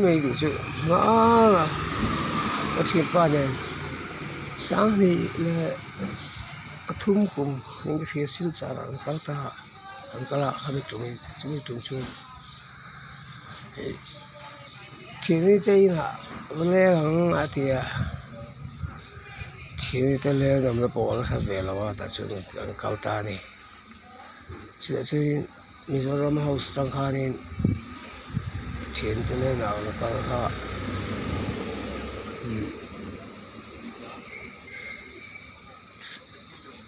mấy đi chứ mà là có chuyện ba này sáng thì là thum cùng những cái phía xin trả là các ta anh các là hai chúng chơi thì như thế là vấn đề là thì thì cái này là mình bỏ nó sang về rồi ta chơi cái cao ta này chỉ là chơi Mizoram House trong khan này thì cái này nào là cao ta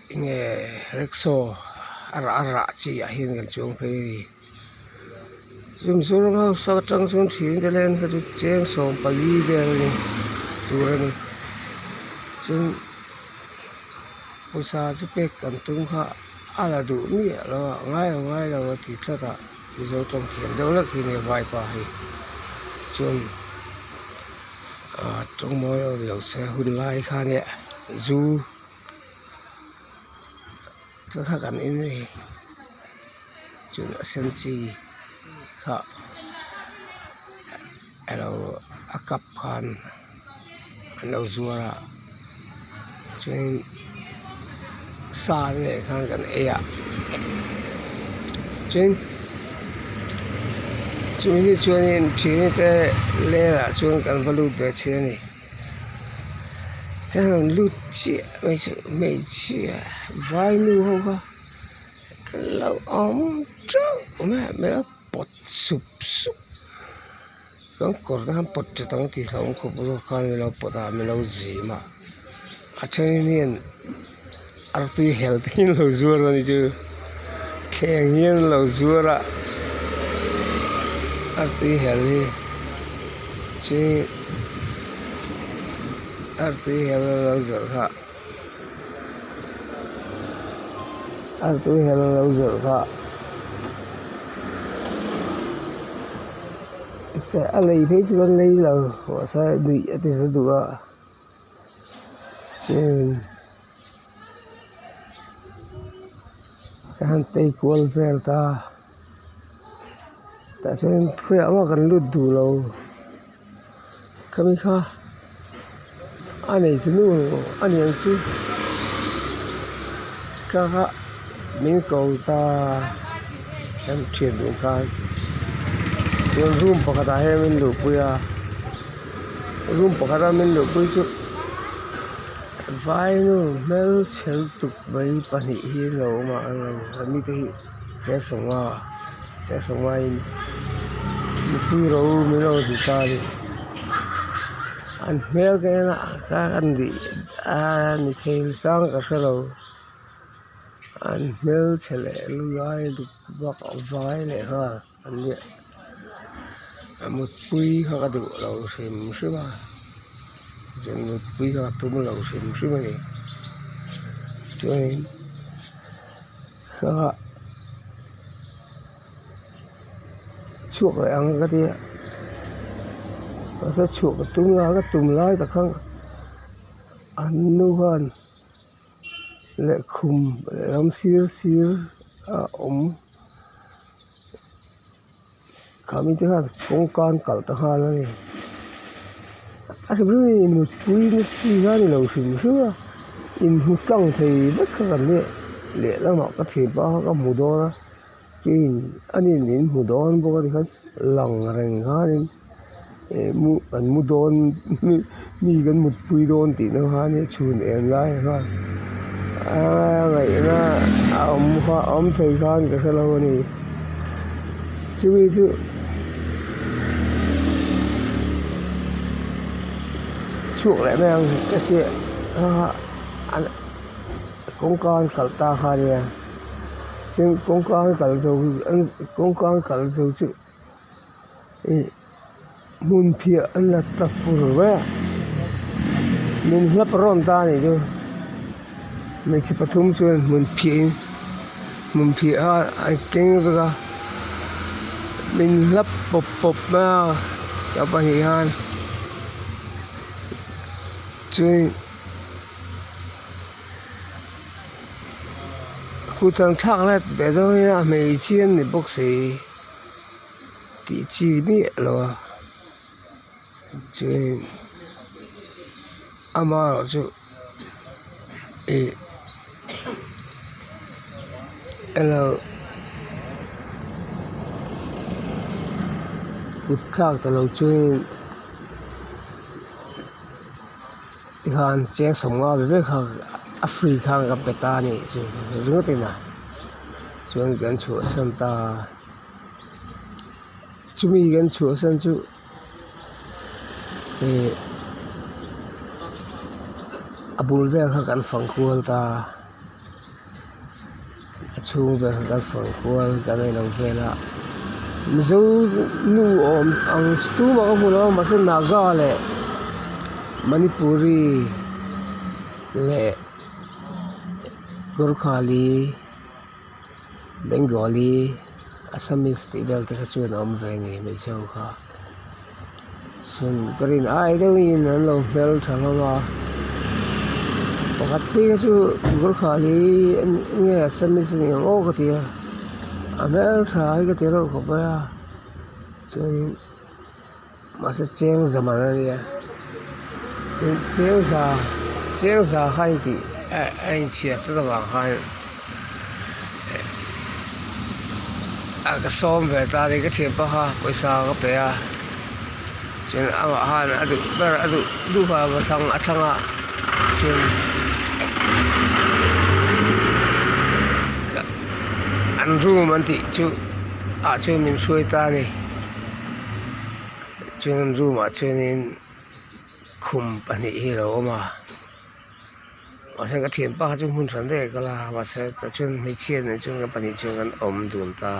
nghe Rexo ara chi a hin gan chung phei Mizoram House trong chung thì cái này cái cheng som pali về này tu này chung Usa jipe kantung kha ala du ni lo ngai lo ti thata zo trong thiam do la khi ne vai pa hi chun trong mo lo se hun lai kha ne zu to kha kan in ni chun sen chi kha alo akap khan alo zuara chun sa này khang kan e chen ni chuan thi te le la chuan kan valu de che ni han lu chi mai chi vai nu ho ka lo om tro me pot sup kan kor dan pot tang ti long ko bu khan lo pot a me lo zi ma a chen ni artui health in lo zuar ni chu kheng yin lo zuara artui health che artui health lo zuar kha artui health lo zuar kha cái alai phê chu kan lei lo wa sa dui ati sa duwa chen kan tei kol vel ta chen thuya ma kan lut du lo kami kha ani tu nu ani chu ka min ko ta em thian du khan chen room pakata he min lu puya room pakata min lu pui chu vai nu mel chel tuk bai pani hi lo ma lo mi te che songa in pu ro mi lo di ta ni an mel ke na ka kan di ni thel kang ka selo an mel chele lu lai du ba vai le ha an ni amut pui kha ka du lo sim ba dân một quý họ tôi mới lâu xem xíu này cho nên họ chuộc lại ăn cái gì nó sẽ chuộc cái túm lái ta không ăn nấu hơn lại khum lại làm xíu ống kami tu ha kong kan kal ta ha la ni a bri mu pui ni chi ga ni lo sim su in hu tang thei ba kha le la ma ka thi ba ka mu do na kin ani nin mu don bo ka khan lang reng ha ni mu don mi gan mu pui don ti no ha ni chun en lai ha ngai na om thei khan ka sa lo ni chu chuộc lại mang cái kia công con cẩn ta khai nè xin công con cẩn dầu chứ mun phía anh là tập phù vậy mình lấp ron ta này chứ mình chỉ bắt thum chuyện mun phía anh kinh với cả mình lấp bột mà cho bà hi han chơi khu thang thác này để cho là mấy chiên thì bốc xì thì chi biết rồi chuan ama chu elo ut thak ta lo chuan han che somnga ve kha Africa ka petani chu ringatina chuan kan chu santa chumi kan chu san chu abul ve kha kan fangkual ta chung ve kha kan fangkual kan ai lo vela mizo nu om ang stu ma ka mulo ma se naga le manipuri le Gorkhali Bengali Assamese tibel te chuan om ve ngi me chau kha sun karin ai do in an lo mel thalawa pakat te chu Gorkhali nge Assamese ngi o ka tia amel thai ka tia ro ko ba chuan ma se cheng zamana ya cheng za hai ti ai chia ta wa hai ka som ve ta de ka them pa ha paisa ka pe a chen awa han adu ber adu du ha ba thang athanga chen an ru man ti chu a chu min shui ta ni chen ru ma chen in khum pani hi lo ma ka thiam pa chu mun than de ka la wa se ta chun mi chien ne chun ka pani chun kan om dum ta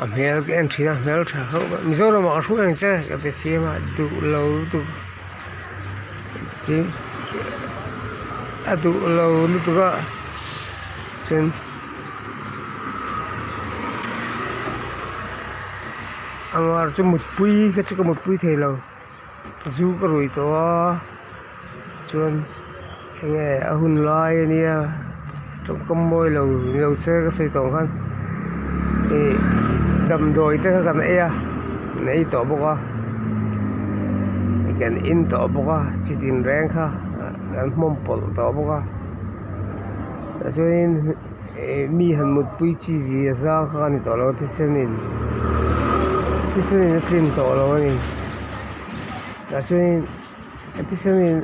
am her ke en thina mel tha ho mi zo ro ma thu ang che ka te fi ma du lo du ki adu lo lu tu ga chen amar chu mut pui ka chu mut pui thei lo zu ka roi to chuan nge ahun lai ania trong komoi lo se ka sei tong khan dam doi te kan e nei to boka kan in to boka chitin reng kha kan mom pol to boka chuan mi han mut pui chi ji za kha ni to lo ti chenin clean to lo ni chuan ti chenin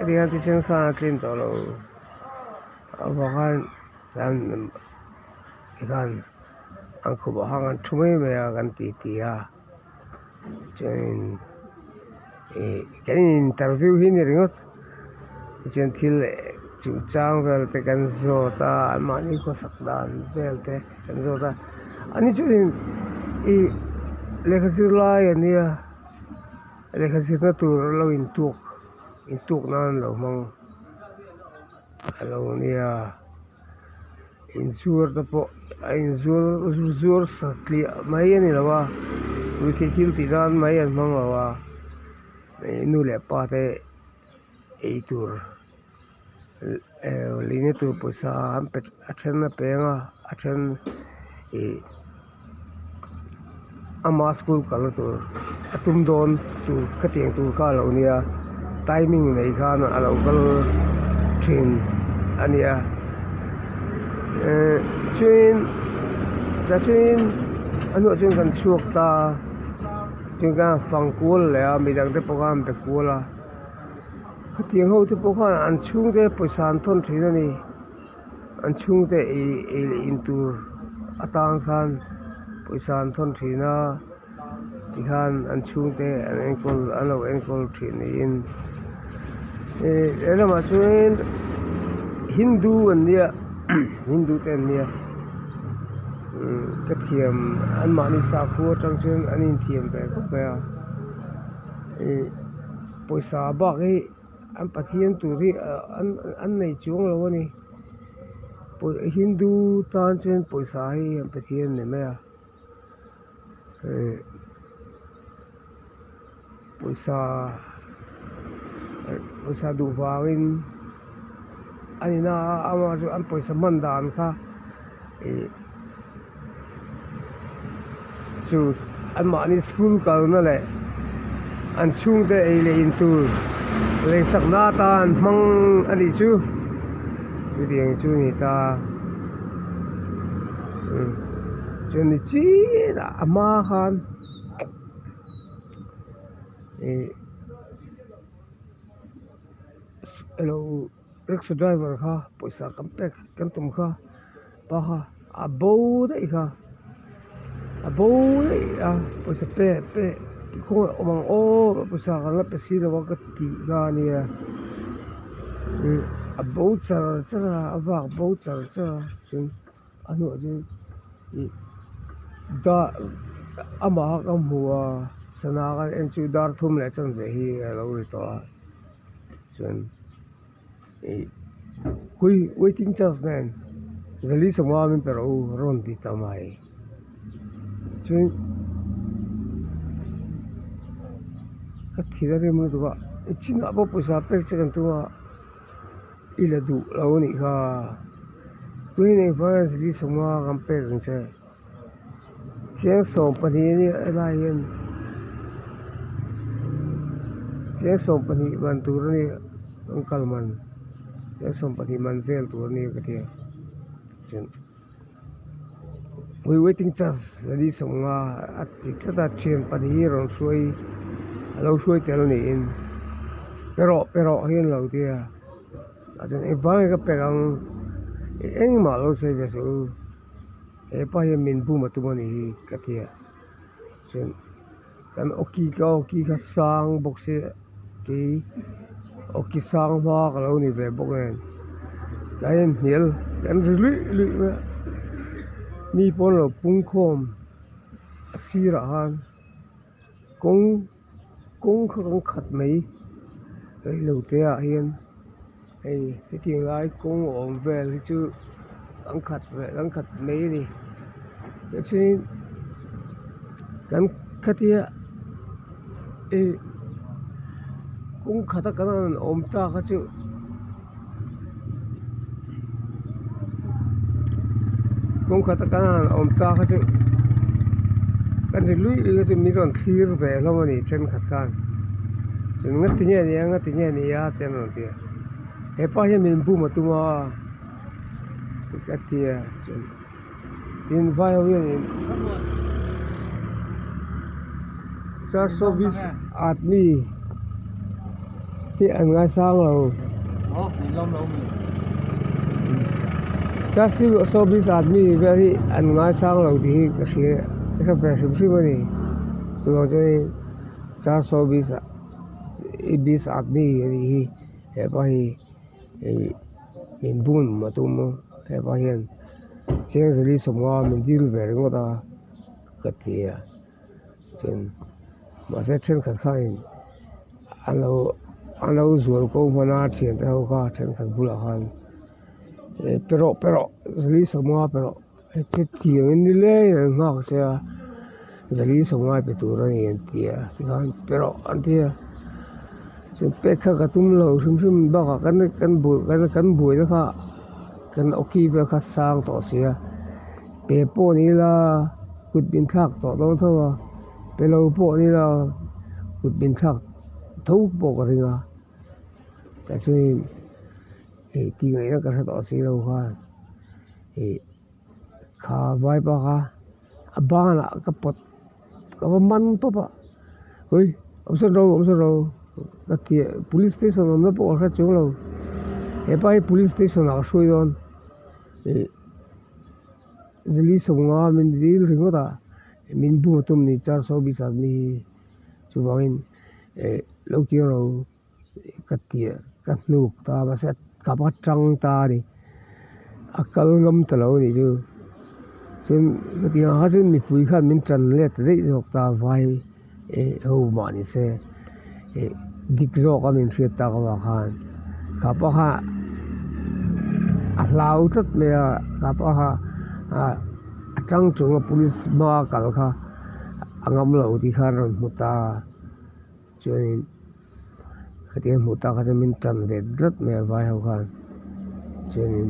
dia ti chen kha clean to lo awakan kan ang ko ba hang thumai me kan ti ya chen kan interview hi ni ringot chen thil chu chang vel te kan zo ta mani ko sakdan vel te kan zo ta ani chu lekhasir lai ania lekhasir na tur lo in tuk nan lo mang alo nia insur ta po insur satli mai ani lawa wi ke kil ti dan mai an mang lawa nu le pa te ei tur line tu poisa am pet athen na penga athen ama school kal tur atum don tu kateng tu ka lo nia timing nei khan a local train ania train anu chung kan chuak ta chung ka fangkul le a midang te program te kula khatiang ho te pokhan an chung te poisan thon thina ni an chung te in tur atang khan poisan thon thina ti khan an chung te an enkol thina in ela ma chuan Hindu an nia Hindu ten nia ka thiam an mani sa khu tang chuan an in thiam ve ko pa poisa ba hi an pathian tu ri an nei chung lo ni Hindu tan chuan poisa hi an pathian ne me poisa du wangin ani na ama chu an poisa mandan kha chu อันมานี่สกุลกันนั่นแหละอันชุ่งแต่ไอเลอินตูเลยสักหน้าตามังอันนี้ชูวิธียังชูนี่ตาจนนี่จีน่ะอามาคันเราrickshaw driver kha paisa kampek kan tum kha pa kha abo dai kha abo dai paisa pe ko omang o paisa kan la pesi la wakati ga ni abo chara ava abo chara chun anu ju da ama ka muwa sana ka enchu dar thum le chan ve hi lo ri to chun waiting charge nen zali samwa min pero ron di tamai chun ka thidare mu duwa china bo pusa pe chekan tuwa ila du lawni kha tuine fa zali samwa kampe rinche chen som pani ni alayen chen som pani ban turni angkal man somebody man fail to ni katia chen we waiting charge ali songa at kita chen pani ron suai lo suai tel ni in pero hin lo dia ajen e vai ka pegang eng ma lo se je su e pa ye min bu ma tu ni katia chen kan oki ka sang boxe ki oki sang ma ka lo ni ve bok nen lain hiel kan lui mi pon lo pung khom asira han kong khat mai ei lo te a hian ei ti ti lai kong om vel chu ang khat mai ni ke chin kan khatia ei kung khata kanan omta khachu kung khata kanan omta khachu kan lui ga chu mi ron thir ve lomani chen khat kan chun ngatinya ni ya ten ron tia he pa he min bu matuma tu katia chun in vai ho in 420 आदमीที่อันงาสร้างเรานี่ล้มจะสิบ20 आदमीเวลาที่อันงาสร้างเราที่ก็เสียก็แปลสิบวันนี้ตัวเราจะ420 आदमीที่เห็นไปมีบุญมาตุ้มเห็นไปเห็นเชียงสิริสมว่ามันดีลเวรงก็ตากัดเทียจนมาเสร็จเช่นขัดข้างอันเราส่วนก็มานาเทียนแต่เขาก็เช่นขัดบุลหันpero zali semua peroที่ini le ngak saya zali semua betul ni dia kan pero antia sampai katum lo sum baka kan bu na ka kan oki be ka sang to sia pe po ni la kut bin thak to don thawa pe lo po ni la kut bin thak thau po ka ringa ta chuiที่ไงก็จะต่อสิเราค่ะข้าไว้ปะค่ะบ้านละก็ปดก็มันปะเฮ้ยอมสเราก็ที่ police station มันปะก็จุงเราไป police station อ่ะช่วยดอนजली सोंगा मिन दिल रिंगो ता मिन बु तुम नि 420 आदमी सुबाइन लोकियो रो कतिया कनुक ता बस कपा ट्रंग ता नि अकल ngam तलो नि जो सुन कतिया हाजुन नि पुई खान मिन ट्रन ले रे जोक ता vai हो मानि से dik zo ka min thriat ta ka khan kapa ha alau tat me kapa ha atang chung police ma kal kha angam lo di khan ron muta chuin khatian muta kha min tran ve drat me vai ho khan chuin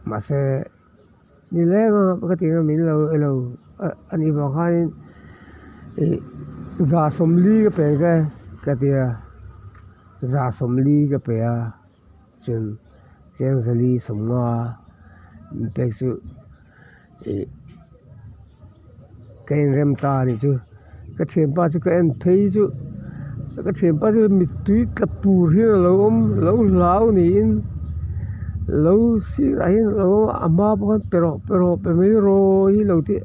mase นี่แหละปกติก็มินเราอันนี้บอกให้ซาสมลีก็เป็นซะก็เตียซาสมลีก็เปียจนเสียงสลีสมงาเป็กสุเกนเรมตานี่จุก็เทียมป้าจุก็เอ็นเพยจุก็เทียมป้าจุมีตุยตะปูที่เราลาวนี่เราสิไอ้เราอามาบ่เปโรไปไม่รออีเราที่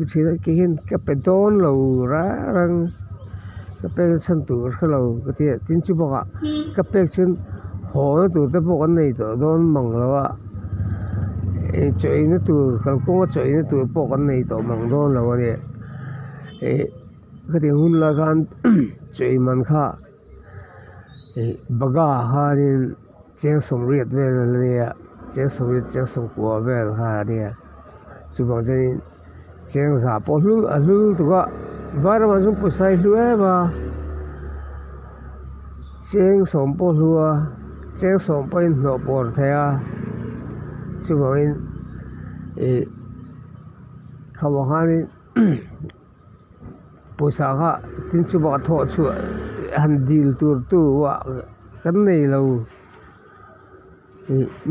เทียqueเห็นก็เป็นต้นเรารังก็เป็นสันตุเขาเราก็ที่ตินจุบอกก็เป็นชนหอตัวแต่บอกกันในตัวโดนมังแล้วอ่ะจ่อยนี่ตัวกันคงว่าจ่อยนี่ตัวบอกกันในตัวมังโดนแล้วเนี่ยก็ที่หุ่นละกันจ่อยมันค่ะบักฮานี่เจียงสมเรียดเวลเนี่ยเจียงสมเรียดเจียงสมกัวเวลค่ะเนี่ยจุบอกจะเจียงสาปลุตัวว่ามันสมปุใส่ลุยบ่เจียงสมปลุเจียงสมเป็นหัวปอดแท้จุบอกเขาบอกว่านี่ปุษาค่ะที่จุบอกทอดชั่วหันดีลตัวว่ากันในเรา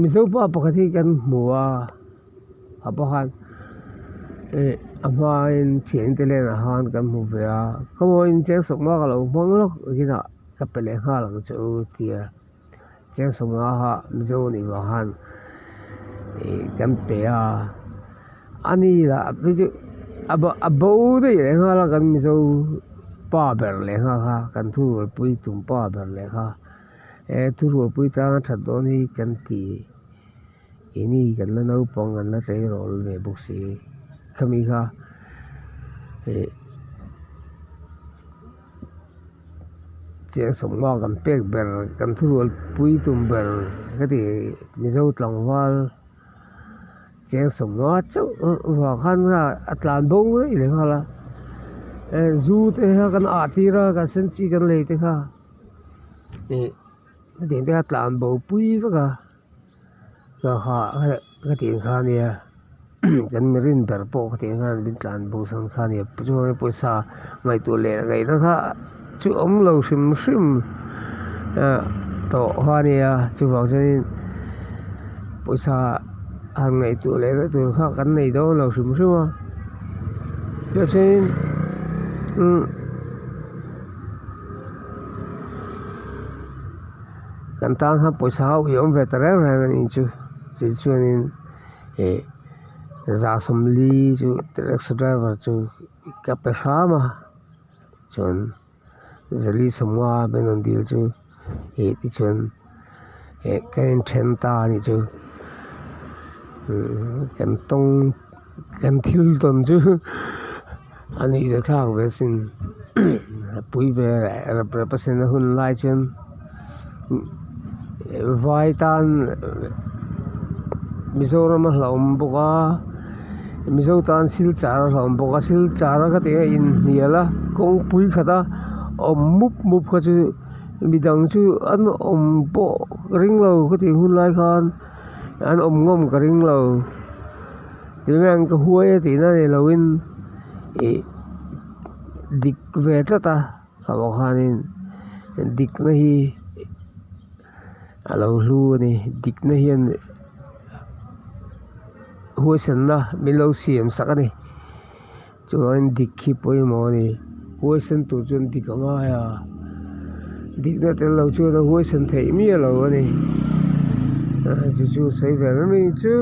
มิโซปะปกติกันหมัวหาปะคันอามาอินเทียนเตเลนะฮันกันหมู่เวียก็มอินเจงสมมาก็เรามองลกกินะก็เป็นหาหลังจูเตียเจงสมมาฮะมิโซนี่ว่าฮันกันเปียอันนี้ล่ะบิจุอบได้หาละกันมิโซป้าเบลเลยฮะกันทูปุยตุมป้าเบลเลยฮะทุรปุยตาถัดโดนี่กันตีini kan la nau pongan la tre rol ve boxi khami kha che som ma kan pek ber kan thurul pui tum ber ka ti mi zo tlong wal che som ma chu wa khan ga atlan bo le khala zu te ha kan atira ka sen chi kan le te kha de te atlan bo pui wa kaก็ก็ติงคาเนี่ยกันมรินเบอร์โปก็ติงคานบินตานบูสันคาเนี่ยปัจจุบันปุษาไม่ตัวเล็กไงนะคะจุอมเราซิมต่อคาเนี่ยจุบอกจะนี่ปุษาอันไงตัวเล็กตัวข้ากันในโดเราซิมอ่ะเดี๋ยวฉันกันตั้งหาปุษาอยู่อมเวทเรื่องอะไรนี่จูSituanin zasomli ju taxi driver ju kapeshama chon zali samwa benon dil ju ti chon kan thenta ni ju kan tong kan thil ton ju ani je thang vesin pui ve represent hun lai chen vai tan Mizoram hlom boka Mizotan silchar hlom boka silchar ka te in niala kong pui khata mup kha chu midang chu an po ring lo ka ti hun lai khan an ngom ka ring lo yang ka huai ti na ne lowin dik ve ta ka bo khanin dik na hi alo lu ni dik na hian huai san na milo siam sakani chuan dikhi poi mo ni huai san tu chun dikanga ya dikna te lo chu da huai san thei mi lo ani chu sai ve mi chu